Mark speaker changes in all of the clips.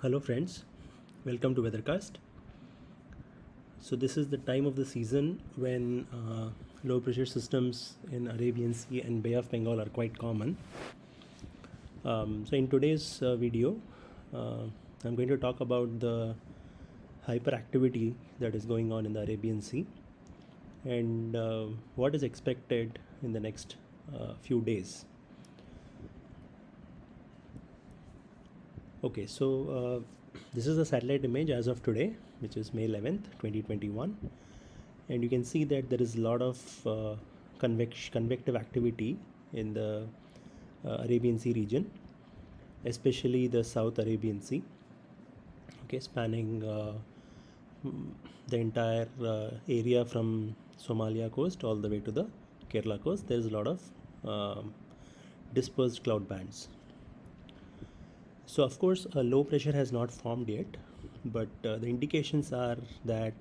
Speaker 1: Hello friends, welcome to Weathercast. So this is the time of the season when low pressure systems in Arabian Sea and Bay of Bengal are quite common. So in today's video, uh, I'm going to talk about the hyperactivity that is going on in the Arabian Sea and what is expected in the next few days. Okay, so this is a satellite image as of today, which is May 11th, 2021. And you can see that there is a lot of convective activity in the Arabian Sea region, especially the South Arabian Sea, okay, spanning the entire area from Somalia coast all the way to the Kerala coast. There is a lot of dispersed cloud bands. So of course, low pressure has not formed yet, but the indications are that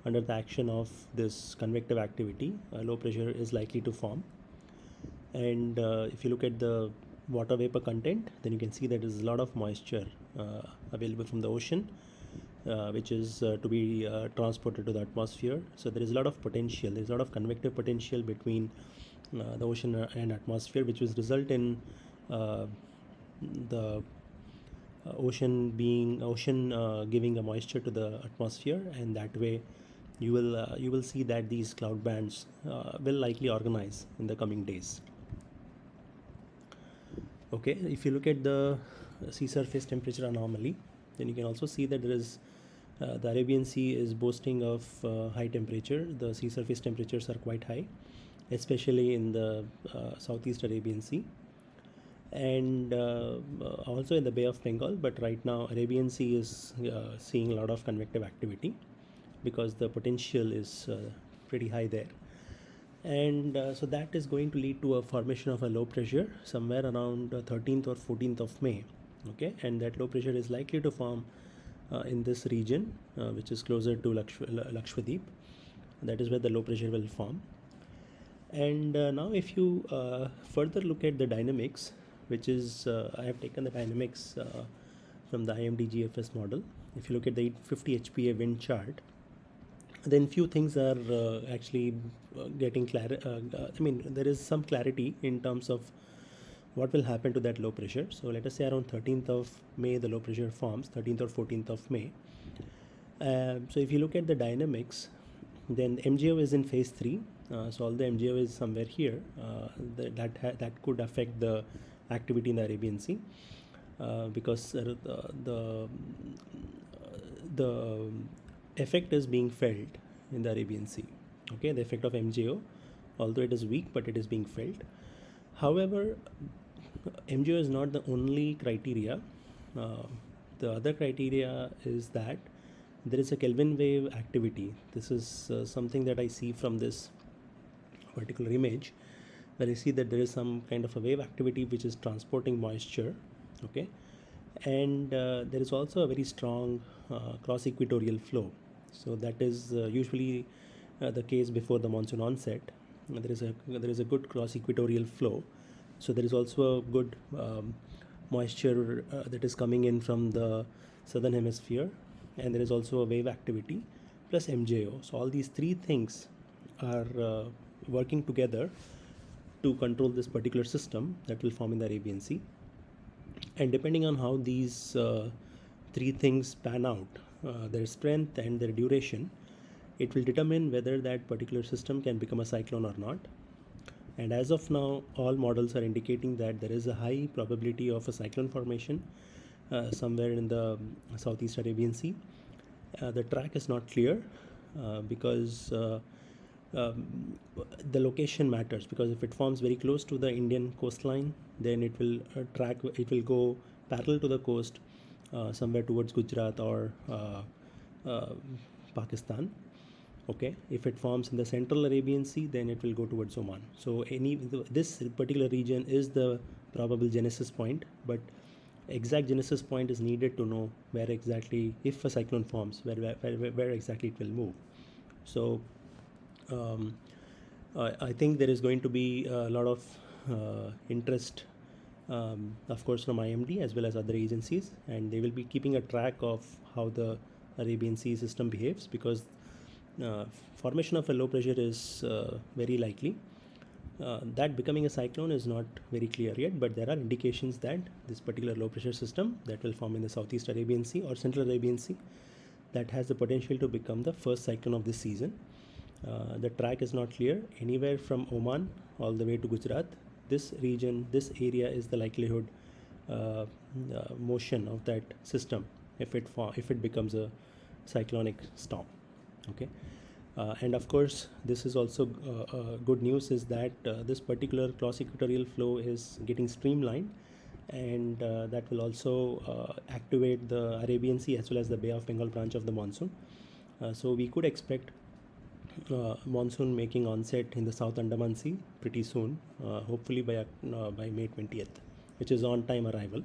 Speaker 1: under the action of this convective activity, low pressure is likely to form. And if you look at the water vapor content, then you can see that there is a lot of moisture available from the ocean, which is to be transported to the atmosphere. So there is a lot of potential. There is a lot of convective potential between the ocean and atmosphere, which will result in the ocean giving a moisture to the atmosphere, and that way you will see that these cloud bands will likely organize in the coming days. Okay, if you look at the sea surface temperature anomaly, then you can also see that there is the Arabian Sea is boasting of high temperature. The sea surface temperatures are quite high, especially in the Southeast Arabian Sea, and also in the Bay of Bengal. But right now, Arabian Sea is seeing a lot of convective activity because the potential is pretty high there. And so that is going to lead to a formation of a low pressure somewhere around 13th or 14th of May. Okay, and that low pressure is likely to form in this region, which is closer to Lakshadweep. That is where the low pressure will form. And now if you further look at the dynamics, which is I have taken the dynamics from the IMD GFS model. If you look at the 850 HPA wind chart, then few things are actually getting clear. I mean, there is some clarity in terms of what will happen to that low pressure. So let us say around 13th of May, the low pressure forms, 13th or 14th of May. So if you look at the dynamics, then MJO is in phase 3. So all the MJO is somewhere here. That could affect the activity in the Arabian Sea because the effect is being felt in the Arabian Sea. Okay, the effect of MJO, although it is weak, but it is being felt. However, MJO is not the only criteria. The other criteria is that there is a Kelvin wave activity. This is something that I see from this particular image, where I see that there is some kind of a wave activity which is transporting moisture. Okay, and there is also a very strong cross equatorial flow. So that is usually the case before the monsoon onset. There is a good cross equatorial flow. So there is also a good moisture that is coming in from the southern hemisphere, and there is also a wave activity plus MJO. So all these three things are working together to control this particular system that will form in the Arabian Sea. And depending on how these three things pan out, their strength and their duration, it will determine whether that particular system can become a cyclone or not. And as of now, all models are indicating that there is a high probability of a cyclone formation somewhere in the Southeast Arabian Sea. The track is not clear because the location matters, because if it forms very close to the Indian coastline, then it will go parallel to the coast somewhere towards Gujarat or Pakistan. Okay, if it forms in the central Arabian Sea, then it will go towards Oman. So this particular region is the probable genesis point, but exact genesis point is needed to know where exactly, if a cyclone forms, where exactly it will move. So I think there is going to be a lot of interest of course from IMD as well as other agencies, and they will be keeping a track of how the Arabian Sea system behaves, because formation of a low pressure is very likely. That becoming a cyclone is not very clear yet, but there are indications that this particular low pressure system that will form in the Southeast Arabian Sea or Central Arabian Sea, that has the potential to become the first cyclone of this season. The track is not clear. Anywhere from Oman all the way to Gujarat, this region, this area is the likelihood motion of that system if it becomes a cyclonic storm. Okay. And of course, this is also good news, is that this particular cross equatorial flow is getting streamlined, and that will also activate the Arabian Sea as well as the Bay of Bengal branch of the monsoon. So we could expect monsoon making onset in the South Andaman Sea pretty soon, hopefully by May 20th, which is on time arrival.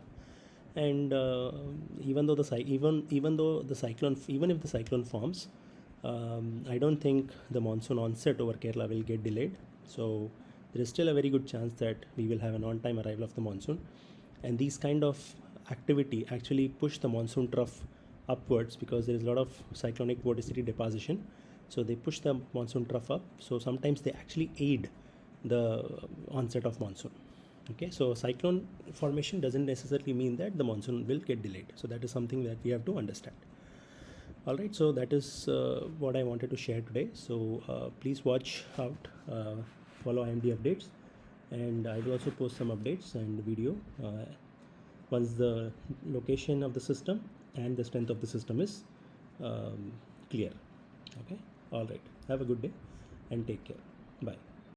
Speaker 1: And even if the cyclone forms, I don't think the monsoon onset over Kerala will get delayed. So there is still a very good chance that we will have an on-time arrival of the monsoon. And these kind of activity actually push the monsoon trough upwards, because there is a lot of cyclonic vorticity deposition. So they push the monsoon trough up. So sometimes they actually aid the onset of monsoon. Okay, so cyclone formation doesn't necessarily mean that the monsoon will get delayed. So that is something that we have to understand. All right, so that is what I wanted to share today. So please watch out, follow IMD updates, and I will also post some updates and video once the location of the system and the strength of the system is clear. Okay, all right, have a good day and take care. Bye.